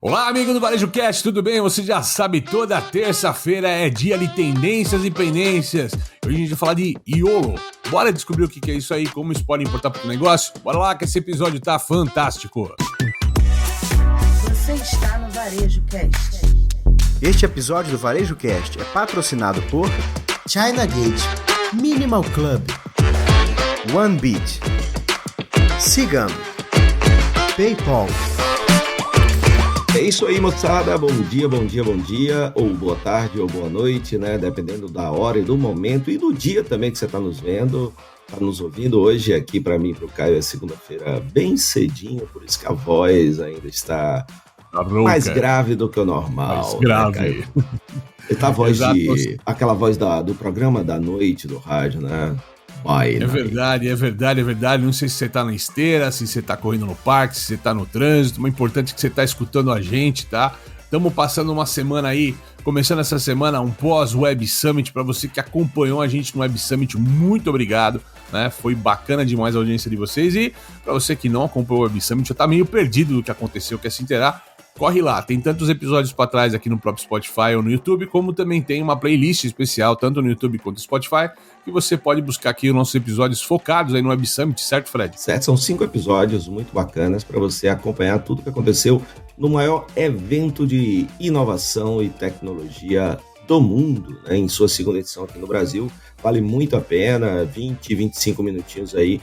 Olá, amigo do Varejo Cast, tudo bem? Você já sabe, toda terça-feira é dia de tendências e pendências. Hoje a gente vai falar de YOLO. Bora descobrir o que é isso aí, como isso pode importar para o negócio? Bora lá que esse episódio tá fantástico. Você está no Varejo Cast. Este episódio do Varejo Cast é patrocinado por China Gate, Minimal Club, OneBeat, Sigam, PayPal. É isso aí, moçada. Bom dia, ou boa tarde, ou boa noite, né? Dependendo da hora e do momento e do dia também que você está nos vendo, está nos ouvindo. Hoje aqui para mim e para o Caio é segunda-feira bem cedinho, por isso que a voz ainda está mais grave do que o normal. Mais grave. Né, Caio? Tá a voz aquela voz do programa da noite do rádio, né? É verdade. Não sei se você tá na esteira, se você tá correndo no parque, se você tá no trânsito, mas o importante é que você tá escutando a gente, tá? Estamos passando uma semana aí, começando essa semana, um pós-Web Summit. Para você que acompanhou a gente no Web Summit, muito obrigado, né? Foi bacana demais a audiência de vocês. E para você que não acompanhou o Web Summit, já tá meio perdido do que aconteceu, quer se inteirar, corre lá, tem tantos episódios para trás aqui no próprio Spotify ou no YouTube, como também tem uma playlist especial, tanto no YouTube quanto no Spotify, que você pode buscar aqui os nossos episódios focados aí no Web Summit, certo, Fred? Certo, são 5 episódios muito bacanas para você acompanhar tudo que aconteceu no maior evento de inovação e tecnologia do mundo, né, em sua segunda edição aqui no Brasil. Vale muito a pena, 20, 25 minutinhos aí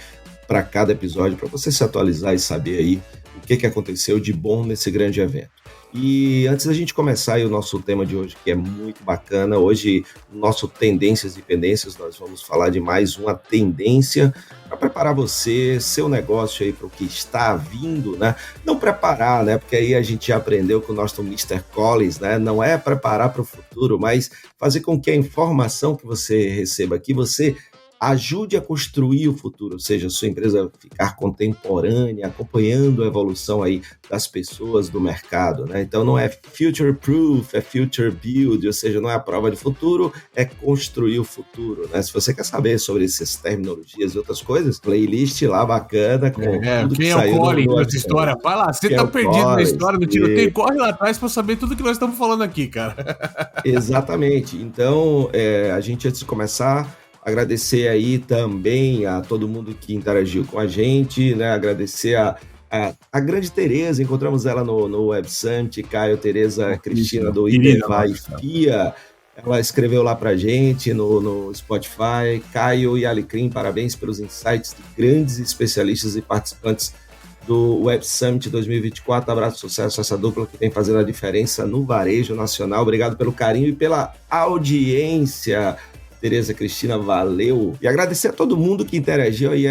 para cada episódio, para você se atualizar e saber aí o que aconteceu de bom nesse grande evento. E antes da gente começar aí o nosso tema de hoje, que é muito bacana, hoje no nosso Tendências e Pendências, nós vamos falar de mais uma tendência para preparar você, seu negócio aí para o que está vindo, né? Não preparar, né? Porque aí a gente já aprendeu com o nosso Mr. Collins, né? Não é preparar para o futuro, mas fazer com que a informação que você receba aqui, você ajude a construir o futuro, ou seja, a sua empresa ficar contemporânea, acompanhando a evolução aí das pessoas do mercado, né? Então não é future proof, é future build, ou seja, não é a prova de futuro, é construir o futuro, né? Se você quer saber sobre essas terminologias e outras coisas, playlist lá bacana com tudo que saiu. Quem é o Colin nessa história? Vai lá, você tá perdido na história do tiroteio, corre lá atrás para saber tudo que nós estamos falando aqui, cara. Exatamente. Então, a gente, antes de começar, agradecer aí também a todo mundo que interagiu com a gente, né? Agradecer a grande Tereza, encontramos ela no Web Summit, Caio, Tereza, Cristina do Ipevá e FIA. Ela escreveu lá pra gente no Spotify. Caio e Alecrim, parabéns pelos insights de grandes especialistas e participantes do Web Summit 2024. Abraço, sucesso a essa dupla que vem fazendo a diferença no varejo nacional. Obrigado pelo carinho e pela audiência. Tereza, Cristina, valeu. E agradecer a todo mundo que interagiu aí,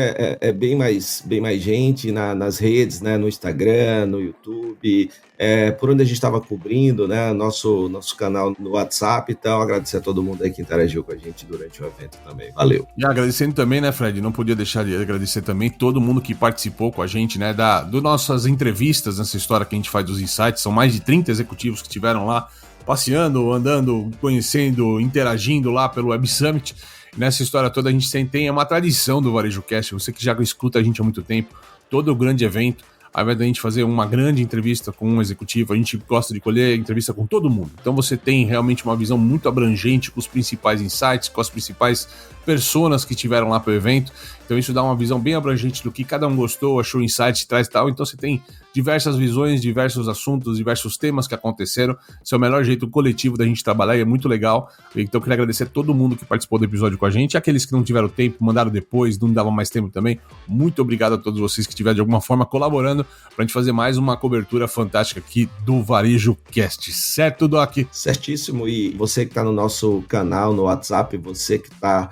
bem mais gente nas redes, né, no Instagram, no YouTube, por onde a gente estava cobrindo, né, nosso canal no WhatsApp. Então, agradecer a todo mundo aí que interagiu com a gente durante o evento também. Valeu. E agradecendo também, né, Fred, não podia deixar de agradecer também todo mundo que participou com a gente, né, das nossas entrevistas nessa história que a gente faz dos insights. São mais de 30 executivos que estiveram lá, passeando, andando, conhecendo, interagindo lá pelo Web Summit. Nessa história toda a gente tem uma tradição do Varejo Cast, você que já escuta a gente há muito tempo, todo o grande evento, ao invés da gente fazer uma grande entrevista com um executivo, a gente gosta de colher entrevista com todo mundo. Então você tem realmente uma visão muito abrangente com os principais insights, com as principais personas que estiveram lá para o evento. Então isso dá uma visão bem abrangente do que cada um gostou, achou insight, traz e tal. Então você tem diversas visões, diversos assuntos, diversos temas que aconteceram. Esse é o melhor jeito coletivo da gente trabalhar e é muito legal. Então eu queria agradecer a todo mundo que participou do episódio com a gente. Aqueles que não tiveram tempo, mandaram depois, não dava mais tempo também. Muito obrigado a todos vocês que estiveram de alguma forma colaborando para a gente fazer mais uma cobertura fantástica aqui do Varejo Cast. Certo, Doc? Certíssimo. E você que está no nosso canal, no WhatsApp, você que está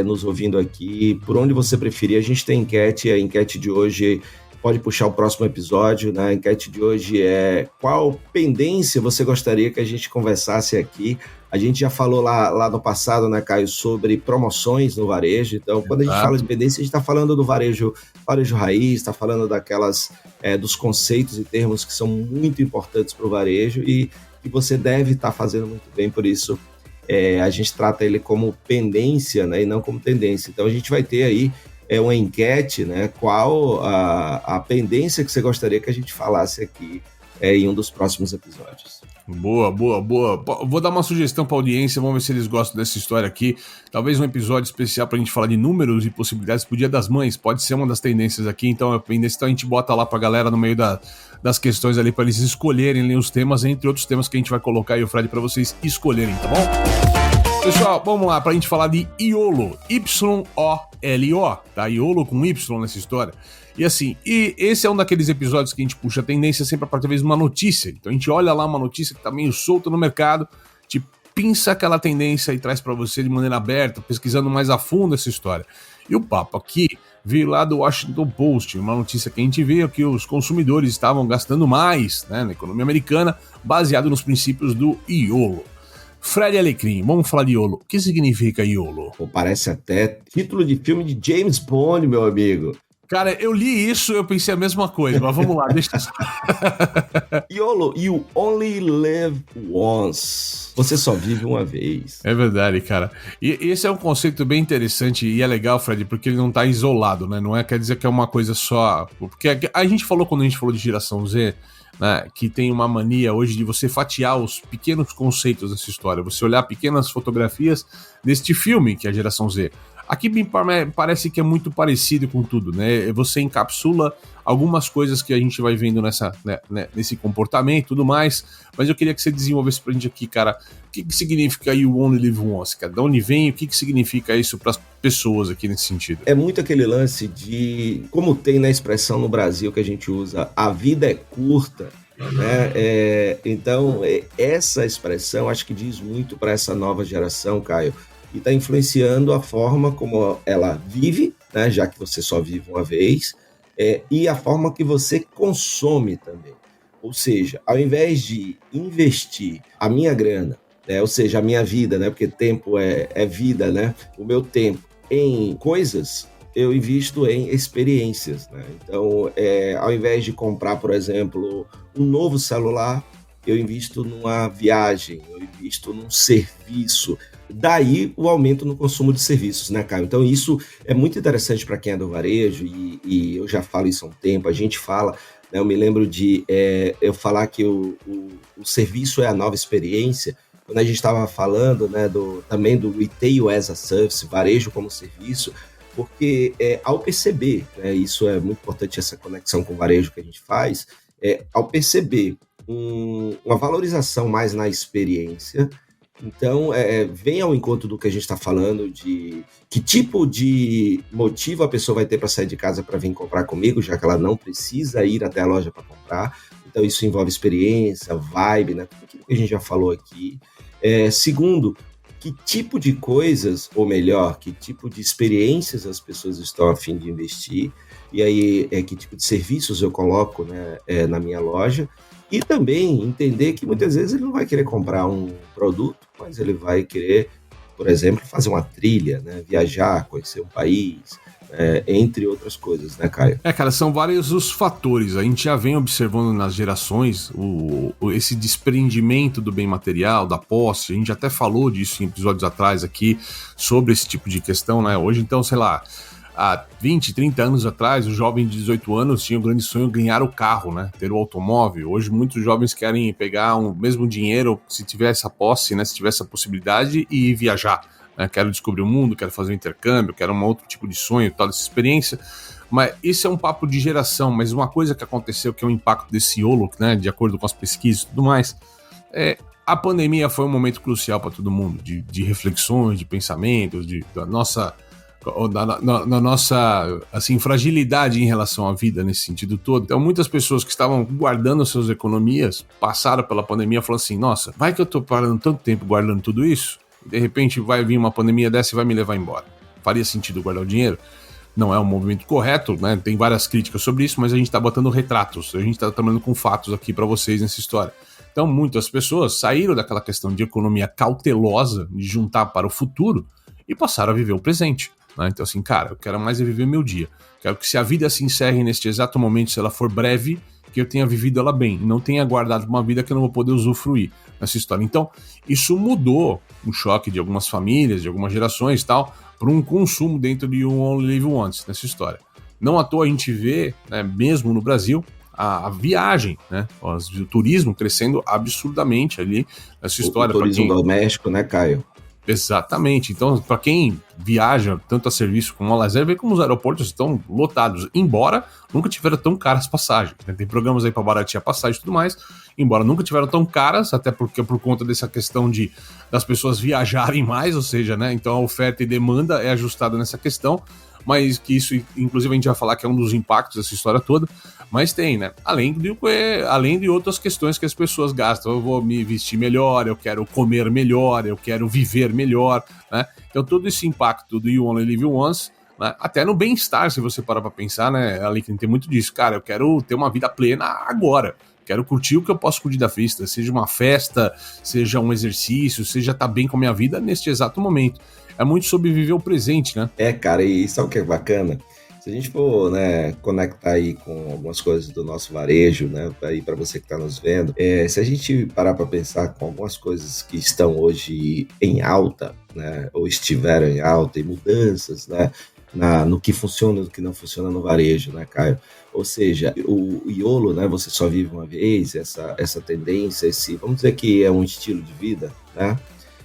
nos ouvindo aqui, por onde você preferir, a gente tem enquete. A enquete de hoje pode puxar o próximo episódio, né? A enquete de hoje é: qual pendência você gostaria que a gente conversasse aqui? A gente já falou lá no passado, né, Caio, sobre promoções no varejo. Então, quando a gente fala de pendência, a gente está falando do varejo raiz, está falando daquelas dos conceitos e termos que são muito importantes para o varejo e que você deve estar fazendo muito bem. Por isso, a gente trata ele como pendência, né, e não como tendência. Então, a gente vai ter aí uma enquete, né, qual a pendência que você gostaria que a gente falasse aqui em um dos próximos episódios. Boa. Vou dar uma sugestão pra audiência, vamos ver se eles gostam dessa história aqui. Talvez um episódio especial pra gente falar de números e possibilidades pro Dia das Mães, pode ser uma das tendências aqui, então a gente bota lá pra galera no meio das questões ali pra eles escolherem ali os temas, entre outros temas que a gente vai colocar aí, o Fred, pra vocês escolherem, tá bom? Pessoal, vamos lá pra gente falar de YOLO, Y-O-L-O, tá? YOLO com Y nessa história. E assim, esse é um daqueles episódios que a gente puxa a tendência sempre a partir de uma notícia. Então a gente olha lá uma notícia que tá meio solta no mercado, te pinça aquela tendência e traz pra você de maneira aberta, pesquisando mais a fundo essa história. E o papo aqui veio lá do Washington Post, uma notícia que a gente vê que os consumidores estavam gastando mais, né, na economia americana, baseado nos princípios do YOLO. Fred Alecrim, vamos falar de YOLO. O que significa YOLO? Pô, parece até título de filme de James Bond, meu amigo. Cara, eu li isso e eu pensei a mesma coisa, mas vamos lá, deixa eu... YOLO, you only live once. Você só vive uma vez. É verdade, cara. E esse é um conceito bem interessante e é legal, Fred, porque ele não tá isolado, né? Não quer dizer que é uma coisa só... Porque a gente falou, quando a gente falou de geração Z, né, que tem uma mania hoje de você fatiar os pequenos conceitos dessa história, você olhar pequenas fotografias deste filme, que é a geração Z. Aqui me parece que é muito parecido com tudo, né? Você encapsula algumas coisas que a gente vai vendo nesse comportamento e tudo mais, mas eu queria que você desenvolvesse pra gente aqui, cara, o que significa You Only Live Once, cara? De onde vem, o que significa isso pras pessoas aqui nesse sentido? É muito aquele lance de, como tem na expressão no Brasil que a gente usa, a vida é curta, né? Então, essa expressão acho que diz muito para essa nova geração, Caio, e está influenciando a forma como ela vive, né, já que você só vive uma vez, e a forma que você consome também. Ou seja, ao invés de investir a minha grana, né, ou seja, a minha vida, né, porque tempo é vida, né, o meu tempo em coisas, eu invisto em experiências. Né? Então, ao invés de comprar, por exemplo, um novo celular, eu invisto numa viagem, eu invisto num serviço. Daí o aumento no consumo de serviços, né, Caio? Então isso é muito interessante para quem é do varejo e eu já falo isso há um tempo, a gente fala, né, eu me lembro de eu falar que o serviço é a nova experiência, quando a gente estava falando, né, também do Retail as a Service, varejo como serviço, porque ao perceber, né, isso é muito importante, essa conexão com o varejo que a gente faz, ao perceber uma valorização mais na experiência. Então, vem ao encontro do que a gente está falando, de que tipo de motivo a pessoa vai ter para sair de casa para vir comprar comigo, já que ela não precisa ir até a loja para comprar. Então, isso envolve experiência, vibe, né? Tudo aquilo que a gente já falou aqui. Segundo, que tipo de coisas, ou melhor, que tipo de experiências as pessoas estão a fim de investir, e aí que tipo de serviços eu coloco, né, na minha loja. E também entender que muitas vezes ele não vai querer comprar um produto, mas ele vai querer, por exemplo, fazer uma trilha, né? Viajar, conhecer um país, entre outras coisas, né, Caio? Cara, são vários os fatores. A gente já vem observando nas gerações esse desprendimento do bem material, da posse. A gente até falou disso em episódios atrás aqui, sobre esse tipo de questão, né? Hoje, então, sei lá, há 20, 30 anos atrás, o jovem de 18 anos tinha o grande sonho de ganhar o carro, né? Ter o automóvel. Hoje, muitos jovens querem pegar o mesmo dinheiro, se tiver essa posse, né? Se tiver essa possibilidade, e viajar. Né? Quero descobrir o mundo, quero fazer um intercâmbio, quero um outro tipo de sonho, tal, dessa experiência. Mas isso é um papo de geração. Mas uma coisa que aconteceu, que é o impacto desse YOLO, né? De acordo com as pesquisas e tudo mais, a pandemia foi um momento crucial para todo mundo, de reflexões, de pensamentos, da nossa assim, fragilidade em relação à vida nesse sentido todo. Então muitas pessoas que estavam guardando suas economias passaram pela pandemia falando assim, nossa, vai que eu tô parando tanto tempo guardando tudo isso e de repente vai vir uma pandemia dessa e vai me levar embora. Faria sentido guardar o dinheiro? Não é um movimento correto, né? Tem várias críticas sobre isso, mas a gente tá botando retratos, a gente tá trabalhando com fatos aqui para vocês nessa história. Então muitas pessoas saíram daquela questão de economia cautelosa, de juntar para o futuro, e passaram a viver o presente. Então assim, cara, eu quero mais viver meu dia. Quero que se a vida se encerre neste exato momento, se ela for breve, que eu tenha vivido ela bem, não tenha guardado uma vida que eu não vou poder usufruir nessa história. Então, isso mudou o choque de algumas famílias, de algumas gerações e tal, para um consumo dentro de You Only Live Once nessa história. Não à toa a gente vê, né, mesmo no Brasil, a viagem, né? O turismo crescendo absurdamente ali nessa história. O turismo doméstico, né, Caio? Exatamente. Então, para quem viaja tanto a serviço como a lazer, vê como os aeroportos estão lotados, embora nunca tiveram tão caras passagens, né? Tem programas aí para baratear passagem e tudo mais, embora nunca tiveram tão caras, até porque por conta dessa questão das pessoas viajarem mais, ou seja, né? Então a oferta e demanda é ajustada nessa questão, mas que isso, inclusive, a gente vai falar que é um dos impactos dessa história toda, mas tem, né? Além de outras questões que as pessoas gastam. Eu vou me vestir melhor, eu quero comer melhor, eu quero viver melhor, né? Então todo esse impacto do You Only Live Once, né? Até no bem-estar, se você parar pra pensar, né? Ali que tem muito disso. Cara, eu quero ter uma vida plena agora. Quero curtir o que eu posso curtir da festa, seja uma festa, seja um exercício, seja estar bem com a minha vida neste exato momento. É muito sobre viver o presente, né? Cara, e sabe o que é bacana? Se a gente for, né, conectar aí com algumas coisas do nosso varejo, né, aí para você que está nos vendo, se a gente parar para pensar com algumas coisas que estão hoje em alta, né, ou estiveram em alta, e mudanças, né, no que funciona e no que não funciona no varejo, né, Caio? Ou seja, o YOLO, né, você só vive uma vez, essa tendência, vamos dizer que é um estilo de vida, né?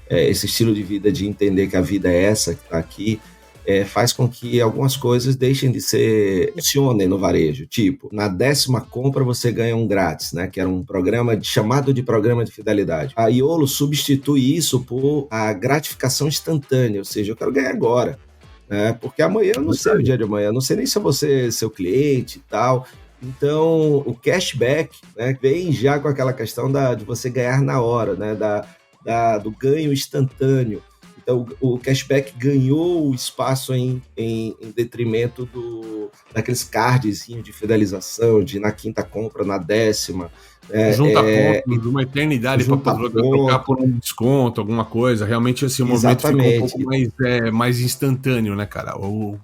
Esse estilo de vida de entender que a vida é essa que está aqui, faz com que algumas coisas deixem de funcionem no varejo. Tipo, na 10ª compra você ganha um grátis, né? Que era um programa chamado de programa de fidelidade. A YOLO substitui isso por a gratificação instantânea, ou seja, eu quero ganhar agora, né? Porque amanhã eu não sei o dia de amanhã, não sei nem se eu vou ser seu cliente e tal. Então, o cashback, né, vem já com aquela questão de você ganhar na hora, né? Do ganho instantâneo. Então, o cashback ganhou o espaço em detrimento daqueles cardzinhos de fidelização, de na 5ª compra, na 10ª. Junta pontos, uma eternidade para trocar por um desconto, alguma coisa. Realmente, assim, o movimento ficou um pouco mais instantâneo, né, cara? O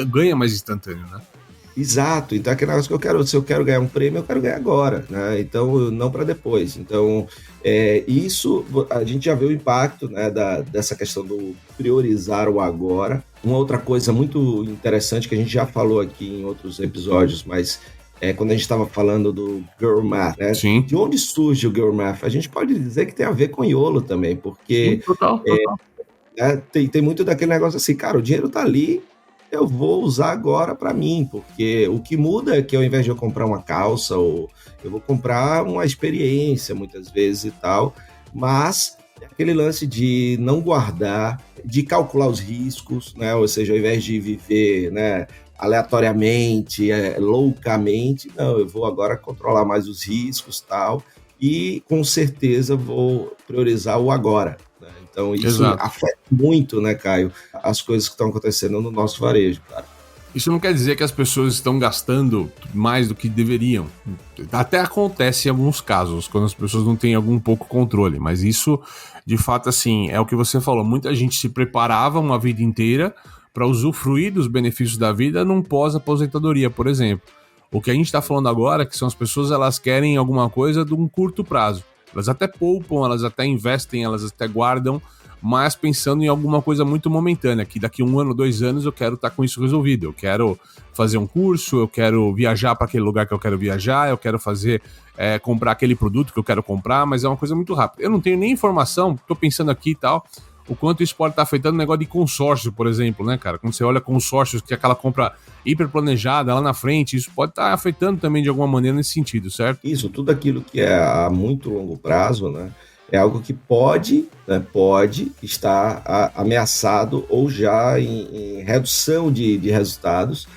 ganho é mais instantâneo, né? Exato, então aquele negócio se eu quero ganhar um prêmio, eu quero ganhar agora, né? Então, não para depois. Então, isso a gente já vê o impacto, né, dessa questão do priorizar o agora. Uma outra coisa muito interessante que a gente já falou aqui em outros episódios, mas quando a gente estava falando do Girl Math, né? Sim. De onde surge o Girl Math? A gente pode dizer que tem a ver com YOLO também, porque sim, total. Tem muito daquele negócio assim, cara, o dinheiro tá ali, eu vou usar agora para mim, porque o que muda é que ao invés de eu comprar uma calça, ou eu vou comprar uma experiência muitas vezes e tal, mas aquele lance de não guardar, de calcular os riscos, né? Ou seja, ao invés de viver, né, aleatoriamente, loucamente, não, eu vou agora controlar mais os riscos e tal, e com certeza vou priorizar o agora. Então, isso afeta muito, né, Caio, as coisas que estão acontecendo no nosso varejo, cara. Isso não quer dizer que as pessoas estão gastando mais do que deveriam. Até acontece em alguns casos, quando as pessoas não têm algum pouco controle. Mas isso, de fato, assim, é o que você falou. Muita gente se preparava uma vida inteira para usufruir dos benefícios da vida num pós-aposentadoria, por exemplo. O que a gente está falando agora é que são as pessoas, elas querem alguma coisa de um curto prazo. Elas até poupam, elas até investem, elas até guardam, mas pensando em alguma coisa muito momentânea, que daqui 1 ano, 2 anos eu quero estar com isso resolvido. Eu quero fazer um curso, eu quero viajar para aquele lugar que eu quero viajar, eu quero comprar aquele produto que eu quero comprar, mas é uma coisa muito rápida. Eu não tenho nem informação, estou pensando aqui e tal, o quanto isso pode estar afetando o negócio de consórcio, por exemplo, né, cara? Quando você olha consórcios, que é aquela compra hiper planejada lá na frente, isso pode estar afetando também de alguma maneira nesse sentido, certo? Isso, tudo aquilo que é a muito longo prazo, né, é algo que pode estar ameaçado ou já em redução de resultados.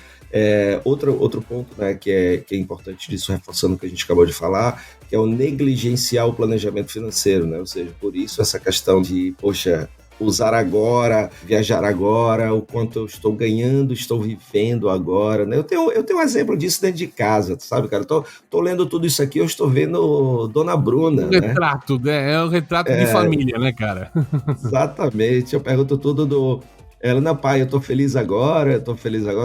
Outro ponto, né, que é importante disso, reforçando o que a gente acabou de falar, que é o negligenciar o planejamento financeiro, né? Ou seja, por isso essa questão de, poxa, usar agora, viajar agora, o quanto eu estou ganhando, estou vivendo agora, né? Eu tenho um exemplo disso dentro de casa, sabe, cara? Eu tô lendo tudo isso aqui, eu estou vendo Dona Bruna, né? Retrato, né? É um retrato de família, né, cara? Exatamente, eu pergunto tudo ela, não, pai, eu tô feliz agora,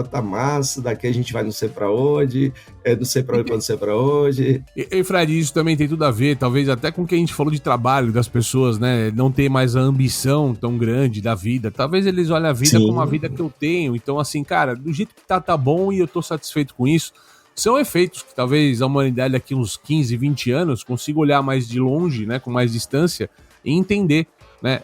tá massa, daqui a gente vai não sei pra onde, não sei pra onde. E Fred, isso também tem tudo a ver, talvez até com o que a gente falou de trabalho das pessoas, né, não ter mais a ambição tão grande da vida, talvez eles olhem a vida como a vida que eu tenho, então assim, cara, do jeito que tá bom e eu tô satisfeito com isso. são efeitos que talvez a humanidade daqui uns 15, 20 anos consiga olhar mais de longe, né, com mais distância e entender, né,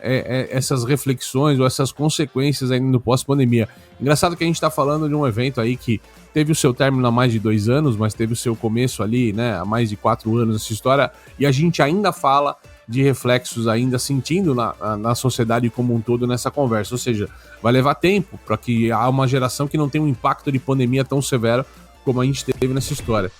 essas reflexões ou essas consequências ainda no pós-pandemia. Engraçado que a gente está falando de um evento aí que teve o seu término há mais de 2 anos, mas teve o seu começo ali, né, há mais de 4 anos essa história, e a gente ainda fala de reflexos ainda sentindo na sociedade como um todo nessa conversa, ou seja, vai levar tempo para que há uma geração que não tenha um impacto de pandemia tão severo como a gente teve nessa história.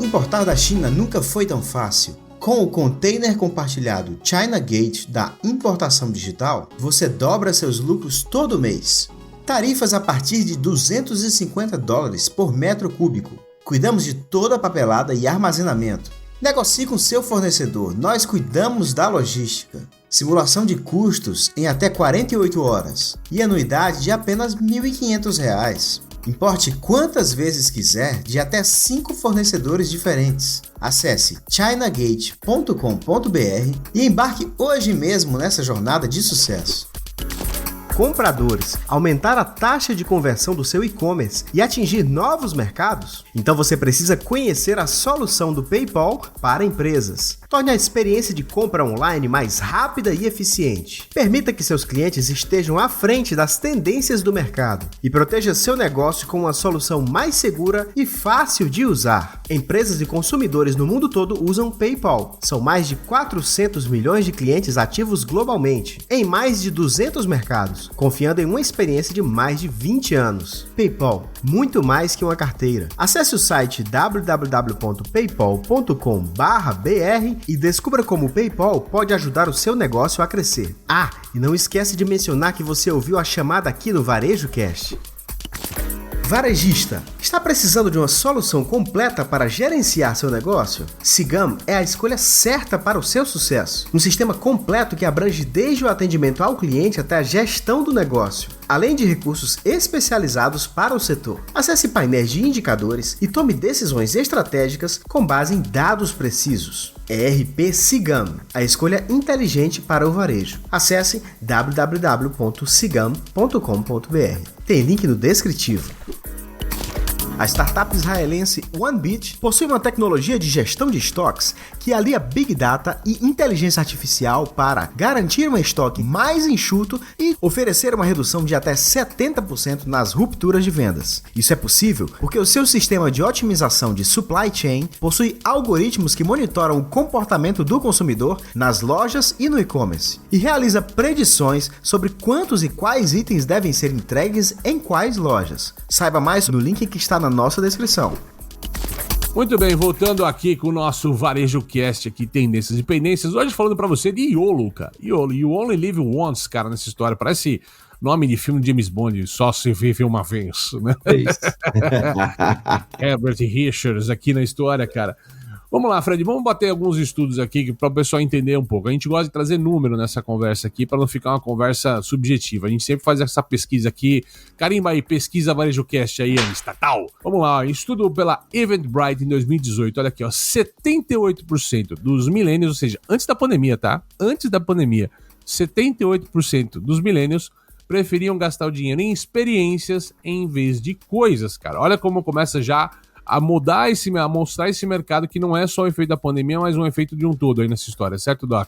Importar da China nunca foi tão fácil. Com o container compartilhado China Gate da importação digital, você dobra seus lucros todo mês. Tarifas a partir de $250 por metro cúbico. Cuidamos de toda a papelada e armazenamento. Negocie com seu fornecedor, nós cuidamos da logística. Simulação de custos em até 48 horas e anuidade de apenas R$ 1.500. Importe quantas vezes quiser de até 5 fornecedores diferentes. Acesse chinagate.com.br e embarque hoje mesmo nessa jornada de sucesso. Compradores, aumentar a taxa de conversão do seu e-commerce e atingir novos mercados? Então você precisa conhecer a solução do PayPal para empresas. Torne a experiência de compra online mais rápida e eficiente. Permita que seus clientes estejam à frente das tendências do mercado e proteja seu negócio com uma solução mais segura e fácil de usar. Empresas e consumidores no mundo todo usam PayPal. São mais de 400 milhões de clientes ativos globalmente, em mais de 200 mercados, confiando em uma experiência de mais de 20 anos. PayPal, muito mais que uma carteira. Acesse o site www.paypal.com/br e descubra como o PayPal pode ajudar o seu negócio a crescer. Ah, e não esquece de mencionar que você ouviu a chamada aqui no Varejo Cast. Varejista, está precisando de uma solução completa para gerenciar seu negócio? Cigam é a escolha certa para o seu sucesso. Um sistema completo que abrange desde o atendimento ao cliente até a gestão do negócio, além de recursos especializados para o setor. Acesse painéis de indicadores e tome decisões estratégicas com base em dados precisos. ERP Cigam, a escolha inteligente para o varejo. Acesse www.cigam.com.br. Tem link no descritivo. A startup israelense OneBit possui uma tecnologia de gestão de estoques que alia Big Data e inteligência artificial para garantir um estoque mais enxuto e oferecer uma redução de até 70% nas rupturas de vendas. Isso é possível porque o seu sistema de otimização de supply chain possui algoritmos que monitoram o comportamento do consumidor nas lojas e no e-commerce e realiza predições sobre quantos e quais itens devem ser entregues em quais lojas. Saiba mais no link que está na nossa descrição. Muito bem, voltando aqui com o nosso Varejo Cast aqui, Tendências e Pendências, hoje falando pra você de YOLO, cara. YOLO, You Only Live Once, cara, nessa história. Parece nome de filme de James Bond, só se vive uma vez, né? É isso. Herbert Richards aqui na história, cara. Vamos lá, Fred, vamos bater alguns estudos aqui para o pessoal entender um pouco. A gente gosta de trazer número nessa conversa aqui para não ficar uma conversa subjetiva. A gente sempre faz essa pesquisa aqui. Carimba aí, pesquisa Varejo Cast aí, estatal. Vamos lá, estudo pela Eventbrite em 2018. Olha aqui, ó, 78% dos millennials, ou seja, antes da pandemia, tá? Antes da pandemia, 78% dos millennials preferiam gastar o dinheiro em experiências em vez de coisas, cara. Olha como começa já a mostrar esse mercado que não é só o efeito da pandemia, mas um efeito de um todo aí nessa história, certo, Doc?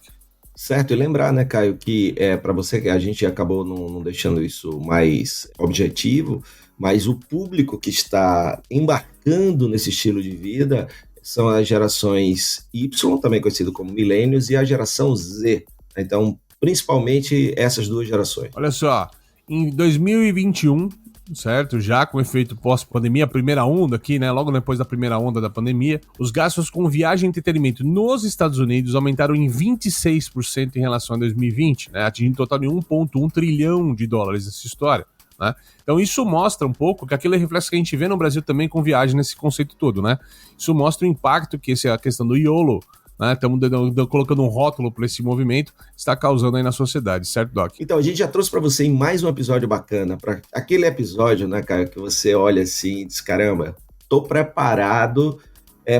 Certo, e lembrar, né, Caio, que para você, a gente acabou não deixando isso mais objetivo, mas o público que está embarcando nesse estilo de vida são as gerações Y, também conhecido como millennials, e a geração Z. Então, principalmente essas duas gerações. Olha só, em 2021... certo? Já com efeito pós-pandemia, a primeira onda aqui, né? Logo depois da primeira onda da pandemia, os gastos com viagem e entretenimento nos Estados Unidos aumentaram em 26% em relação a 2020, né? Atingindo um total de 1,1 trilhão de dólares essa história, né? Então isso mostra um pouco que aquele reflexo que a gente vê no Brasil também com viagem nesse conceito todo, né? Isso mostra o impacto que a questão do YOLO, né, estamos colocando um rótulo para esse movimento, está causando aí na sociedade, certo, Doc? Então, a gente já trouxe para você em mais um episódio bacana, para aquele episódio, né, cara, que você olha assim e diz, caramba, estou preparado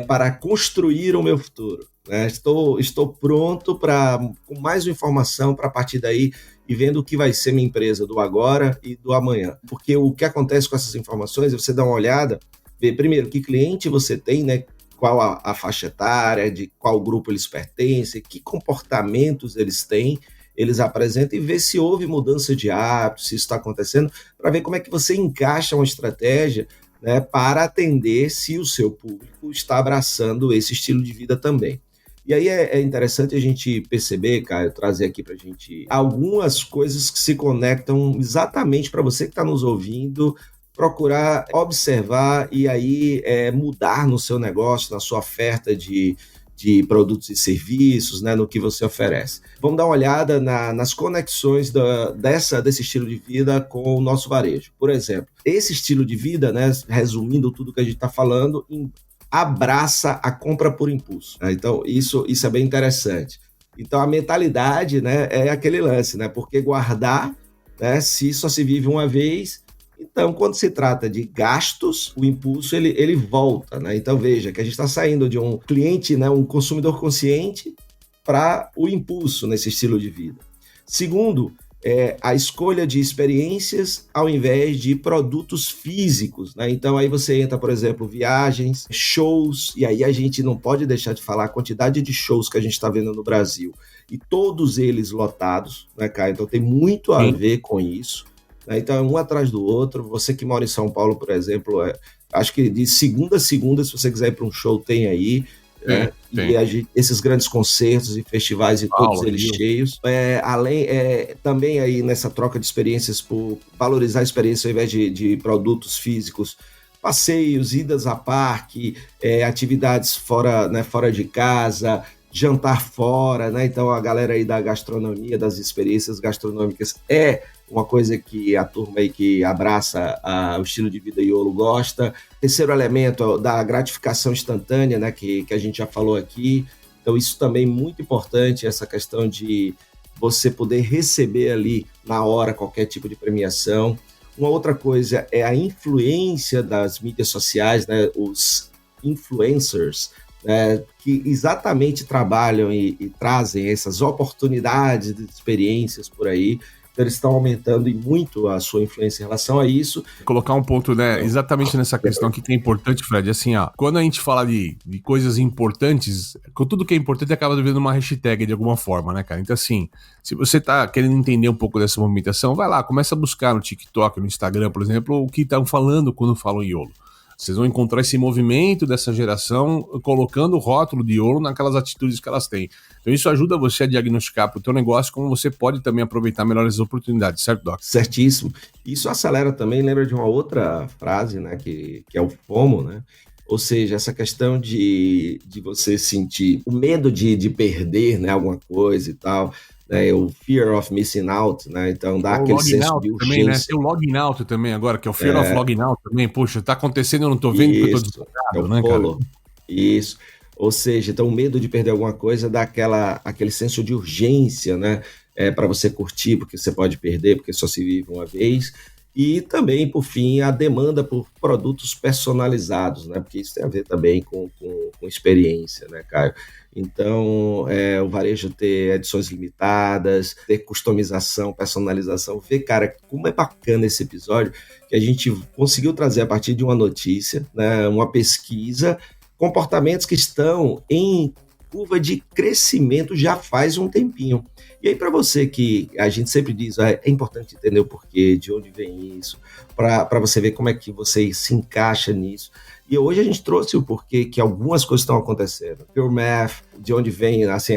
para construir o meu futuro, né? Estou pronto com mais uma informação para partir daí e vendo o que vai ser minha empresa do agora e do amanhã. Porque o que acontece com essas informações é você dar uma olhada, ver primeiro que cliente você tem, né? Qual a faixa etária, de qual grupo eles pertencem, que comportamentos eles têm, eles apresentam, e ver se houve mudança de hábitos, se isso está acontecendo, para ver como é que você encaixa uma estratégia, né, para atender se o seu público está abraçando esse estilo de vida também. E aí é interessante a gente perceber, Caio, trazer aqui para a gente algumas coisas que se conectam exatamente para você que está nos ouvindo, procurar observar e aí mudar no seu negócio, na sua oferta de produtos e serviços, né, no que você oferece. Vamos dar uma olhada nas conexões desse estilo de vida com o nosso varejo. Por exemplo, esse estilo de vida, né, resumindo tudo que a gente está falando, abraça a compra por impulso. Né? Então, isso é bem interessante. Então, a mentalidade, né, é aquele lance, né? Porque guardar, né, se só se vive uma vez. Então, quando se trata de gastos, o impulso ele volta, né? Então, veja que a gente está saindo de um cliente, né, um consumidor consciente, para o impulso nesse estilo de vida. Segundo, a escolha de experiências ao invés de produtos físicos, né? Então, aí você entra, por exemplo, viagens, shows, e aí a gente não pode deixar de falar a quantidade de shows que a gente está vendo no Brasil, e todos eles lotados, né, Caio? Então, tem muito a ver com isso. Então, um atrás do outro. Você que mora em São Paulo, por exemplo, acho que de segunda a segunda, se você quiser ir para um show, tem aí. E esses grandes concertos e festivais e todos eles cheios. Também aí nessa troca de experiências, por valorizar a experiência ao invés de produtos físicos, passeios, idas a parque, atividades fora de casa, jantar fora, né? Então a galera aí da gastronomia, das experiências gastronômicas uma coisa que a turma aí que abraça o estilo de vida Iolo gosta. Terceiro elemento, da gratificação instantânea, né, que a gente já falou aqui. Então isso também é muito importante, essa questão de você poder receber ali na hora qualquer tipo de premiação. Uma outra coisa é a influência das mídias sociais, né, os influencers, que exatamente trabalham e trazem essas oportunidades de experiências por aí. Então, eles estão aumentando muito a sua influência em relação a isso. Colocar um ponto, né, exatamente nessa questão aqui que é importante, Fred, assim, quando a gente fala de coisas importantes, tudo que é importante acaba devendo uma hashtag de alguma forma, né, cara? Então, assim, se você tá querendo entender um pouco dessa movimentação, vai lá, começa a buscar no TikTok, no Instagram, por exemplo, o que estão falando quando falam Iolo. Vocês vão encontrar esse movimento dessa geração colocando o rótulo de Iolo naquelas atitudes que elas têm. Então isso ajuda você a diagnosticar para o teu negócio como você pode também aproveitar melhor as oportunidades, certo, Doc? Certíssimo. Isso acelera também, lembra de uma outra frase, né, que é o FOMO, né? Ou seja, essa questão de você sentir o medo de perder, né, alguma coisa e tal, né, o fear of missing out, né, então dá aquele senso de urgência. Também, né? Tem o login out também agora, que é o fear of login out também. Poxa, tá acontecendo, eu não tô vendo porque eu tô desligado, né, cara? Isso. Ou seja, então o medo de perder alguma coisa dá aquele senso de urgência, né, para você curtir, porque você pode perder, porque só se vive uma vez. E também, por fim, a demanda por produtos personalizados, né? Porque isso tem a ver também com experiência, né, Caio? Então, o varejo ter edições limitadas, ter customização, personalização. Vê, cara, como é bacana esse episódio, que a gente conseguiu trazer a partir de uma notícia, né, uma pesquisa, comportamentos que estão em curva de crescimento já faz um tempinho. E aí, para você que a gente sempre diz, é importante entender o porquê, de onde vem isso, para você ver como é que você se encaixa nisso. E hoje a gente trouxe o porquê que algumas coisas estão acontecendo. Pure Math, de onde vem assim,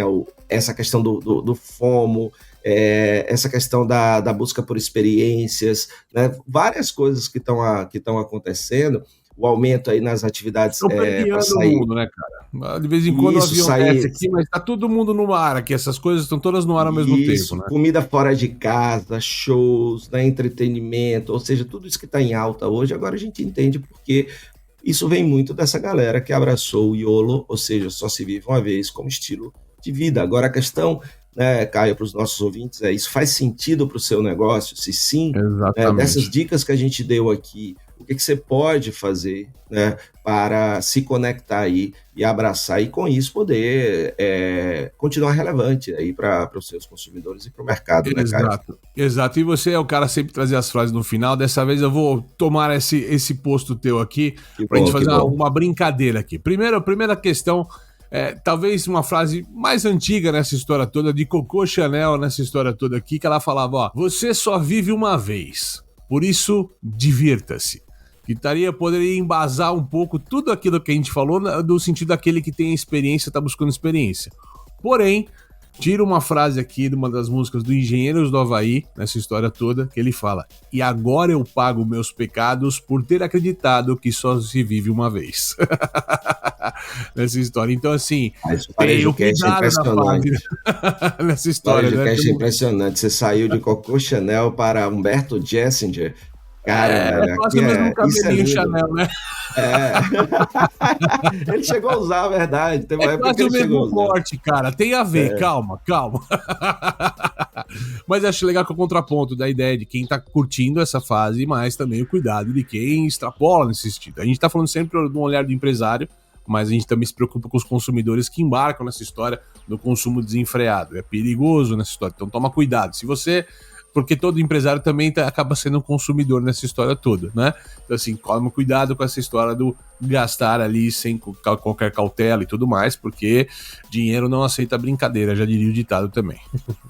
essa questão do FOMO, essa questão da busca por experiências, né? Várias coisas que estão acontecendo. O aumento aí nas atividades para sair. Mundo, né, cara? De vez em quando o avião desce aqui, mas tá todo mundo no ar aqui, essas coisas estão todas no ar ao mesmo tempo, né? Comida fora de casa, shows, né, entretenimento, ou seja, tudo isso que está em alta hoje, agora a gente entende porque isso vem muito dessa galera que abraçou o YOLO, ou seja, só se vive uma vez como estilo de vida. Agora a questão, né, Caio, para os nossos ouvintes, isso faz sentido para o seu negócio? Se sim, dessas dicas que a gente deu aqui, o que você pode fazer, né, para se conectar aí e abraçar e com isso poder continuar relevante aí para os seus consumidores e para o mercado, né, Caio? Exato. E você é o cara sempre trazer as frases no final. Dessa vez eu vou tomar esse posto teu aqui para a gente fazer uma brincadeira aqui. Primeira questão, talvez uma frase mais antiga nessa história toda, de Coco Chanel nessa história toda aqui, que ela falava, ó, você só vive uma vez, por isso divirta-se. Que poderia embasar um pouco tudo aquilo que a gente falou, no sentido daquele que tem experiência, tá buscando experiência. Porém, tira uma frase aqui de uma das músicas do Engenheiros do Havaí, nessa história toda, que ele fala: e agora eu pago meus pecados por ter acreditado que só se vive uma vez. Nessa história. Então, assim, tem o cuidado da frase nessa história. O é impressionante. Você saiu de Coco Chanel para Humberto Gessinger. Cara, quase o mesmo cabelinho Chanel, né? Ele chegou a usar, a verdade. Tem uma época quase o mesmo corte, cara. Tem a ver, calma. Mas acho legal que é o contraponto da ideia de quem tá curtindo essa fase, mas também o cuidado de quem extrapola nesse sentido. A gente tá falando sempre de um olhar do empresário, mas a gente também se preocupa com os consumidores que embarcam nessa história do consumo desenfreado. É perigoso nessa história, então toma cuidado. Porque todo empresário também acaba sendo um consumidor nessa história toda, né? Então, assim, toma cuidado com essa história do gastar ali sem qualquer cautela e tudo mais, porque dinheiro não aceita brincadeira, já diria o ditado também.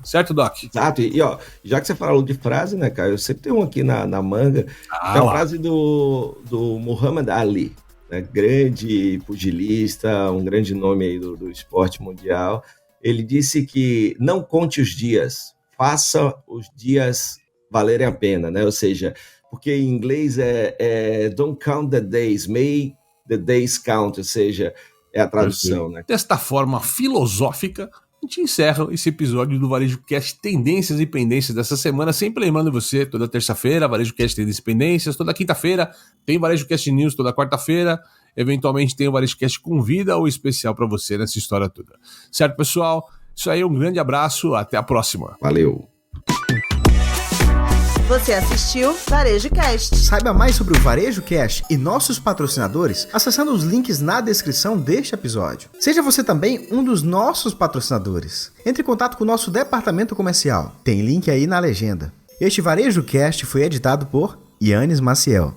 Certo, Doc? Exato. E, ó, já que você falou de frase, né, Caio? Eu sempre tenho um aqui na manga, que é a frase do Muhammad Ali, né? Grande pugilista, um grande nome aí do esporte mundial. Ele disse que não conte os dias, faça os dias valerem a pena, né? Ou seja, porque em inglês don't count the days, make the days count, ou seja, é a tradução, né? Desta forma filosófica, a gente encerra esse episódio do Varejo Cast Tendências e Pendências dessa semana, sempre lembrando você, toda terça-feira, Varejo Cast Tendências e Pendências, toda quinta-feira tem Varejo Cast News, toda quarta-feira, eventualmente tem o Varejo Cast Convida ou especial para você nessa história toda. Certo, pessoal? Isso aí, um grande abraço, até a próxima. Valeu! Você assistiu Varejo Cast. Saiba mais sobre o Varejo Cast e nossos patrocinadores acessando os links na descrição deste episódio. Seja você também um dos nossos patrocinadores. Entre em contato com o nosso departamento comercial. Tem link aí na legenda. Este Varejo Cast foi editado por Yannis Maciel.